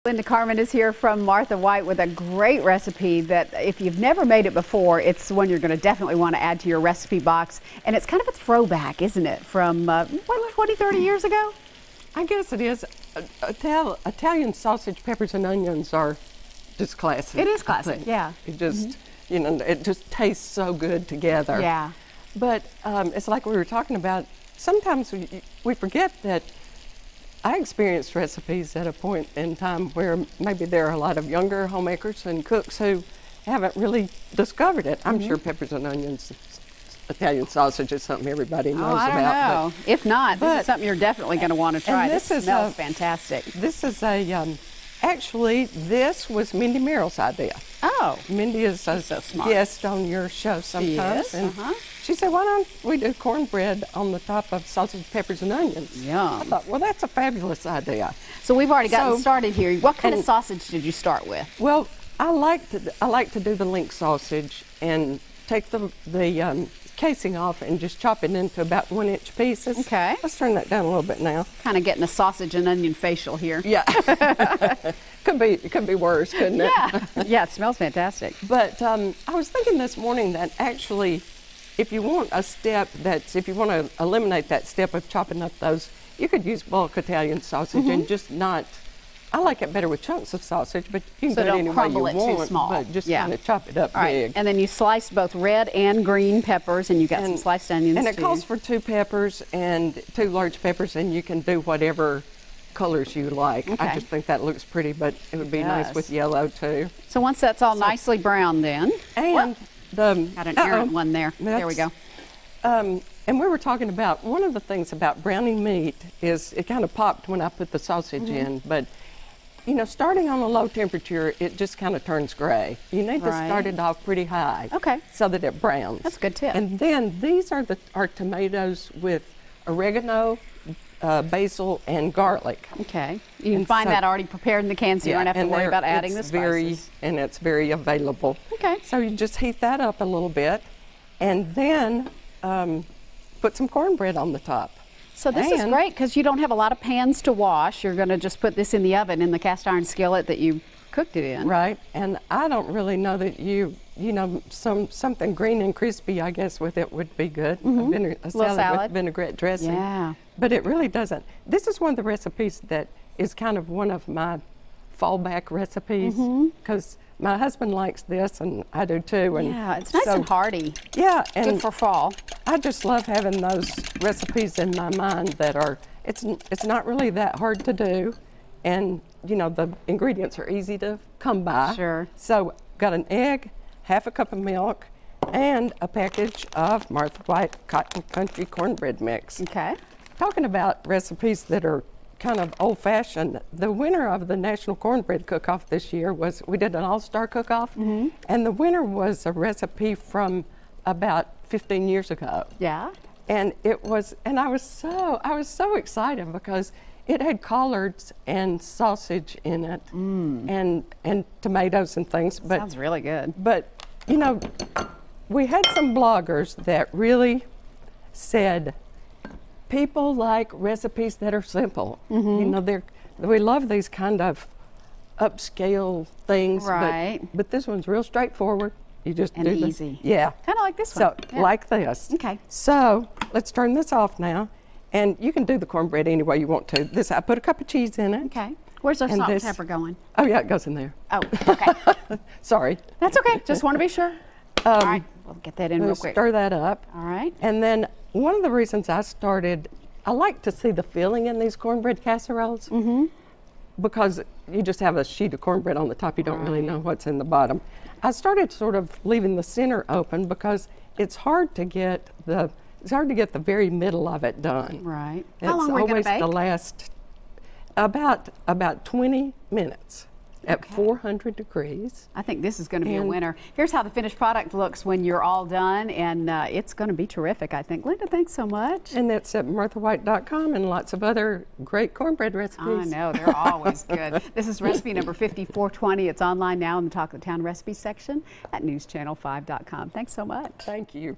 Linda Carman is here from Martha White with a great recipe that if you've never made it before, it's one you're going to definitely want to add to your recipe box. And it's kind of a throwback, isn't it, from what, 20, 30 years ago? I guess it is. Italian sausage, peppers, and onions are just classic. It is classic, yeah. It just, you know, it just tastes so good together. Yeah. But it's like we were talking about, sometimes we forget that I experienced recipes at a point in time where maybe there are a lot of younger homemakers and cooks who haven't really discovered it. I'm sure peppers and onions, Italian sausage is something everybody knows about. I don't know. If not, this is something you're definitely going to want to try. This smells fantastic. This is a, actually, this was Mindy Merrill's idea. Oh. Mindy is a so smart. guest on your show sometimes. She is, She said, why don't we do cornbread on the top of sausage, peppers, and onions? Yum. I thought, well, that's a fabulous idea. So we've already gotten started here. What kind of sausage did you start with? Well, I like to do the link sausage and take the casing off and just chop it into about 1-inch pieces. Okay. Let's turn that down a little bit now. Kind of getting a sausage and onion facial here. Yeah. It could be worse, couldn't it? Yeah. Yeah, it smells fantastic. But I was thinking this morning that actually, if you want if you want to eliminate that step of chopping up those, you could use bulk Italian sausage and just not. I like it better with chunks of sausage, but you can do it any way you want. Too small. But just kind of chop it up big. And then you sliced both red and green peppers, and you got some sliced onions. And it calls for 2 peppers and 2 large peppers, and you can do whatever colors you like. Okay. I just think that looks pretty, but it would be nice with yellow too. So once that's all nicely browned, then and got an errant one there. There we go. And we were talking about one of the things about browning meat is it kind of popped when I put the sausage in, but you know, starting on a low temperature, it just kind of turns gray. You need to start it off pretty high, so that it browns. That's a good tip. And then these are tomatoes with oregano, basil, and garlic. Okay. You can find that already prepared in the can, so you don't have to worry about adding the spices. And it's very available. Okay. So you just heat that up a little bit, and then put some cornbread on the top. So this is great because you don't have a lot of pans to wash. You're going to just put this in the oven in the cast iron skillet that you cooked it in. Right. And I don't really know that you know, something green and crispy, I guess, with it would be good. A salad with vinaigrette dressing. Yeah. But it really doesn't. This is one of the recipes that is kind of one of my fallback recipes because my husband likes this and I do too. And yeah, it's nice and hearty. Yeah. And good for fall. I just love having those recipes in my mind that are, it's not really that hard to do. And, you know, the ingredients are easy to come by. Sure. So, got an egg, half a cup of milk, and a package of Martha White Cotton Country cornbread mix. Okay. Talking about recipes that are kind of old-fashioned, the winner of the National Cornbread Cook-Off this year was, we did an all-star cook-off, and the winner was a recipe from about 15 years ago. Yeah. And it was, and I was so excited because it had collards and sausage in it, and tomatoes and things. But sounds really good. But you know, we had some bloggers that really said people like recipes that are simple. You know, we love these kind of upscale things, but this one's real straightforward. You just do easy. Yeah. Kind of like this one. So, like this. Okay. So, let's turn this off now. And you can do the cornbread any way you want to. This, I put a cup of cheese in it. Okay. Where's our salt and pepper going? Oh, yeah, it goes in there. Oh, okay. Sorry. That's okay. Just want to be sure. All right. We'll get that in real quick. Stir that up. All right. And then one of the reasons I like to see the filling in these cornbread casseroles. Because you just have a sheet of cornbread on the top. You don't really know what's in the bottom. I started sort of leaving the center open because it's hard to get the very middle of it done. Right. How long are you going to bake? The last about 20 minutes at 400 degrees. I think this is going to be a winner. Here's how the finished product looks when you're all done, and it's going to be terrific, I think. Linda, thanks so much. And that's at marthawhite.com and lots of other great cornbread recipes. I know, they're always good. This is recipe number 5420. It's online now in the Talk of the Town recipes section at newschannel5.com. Thanks so much. Thank you.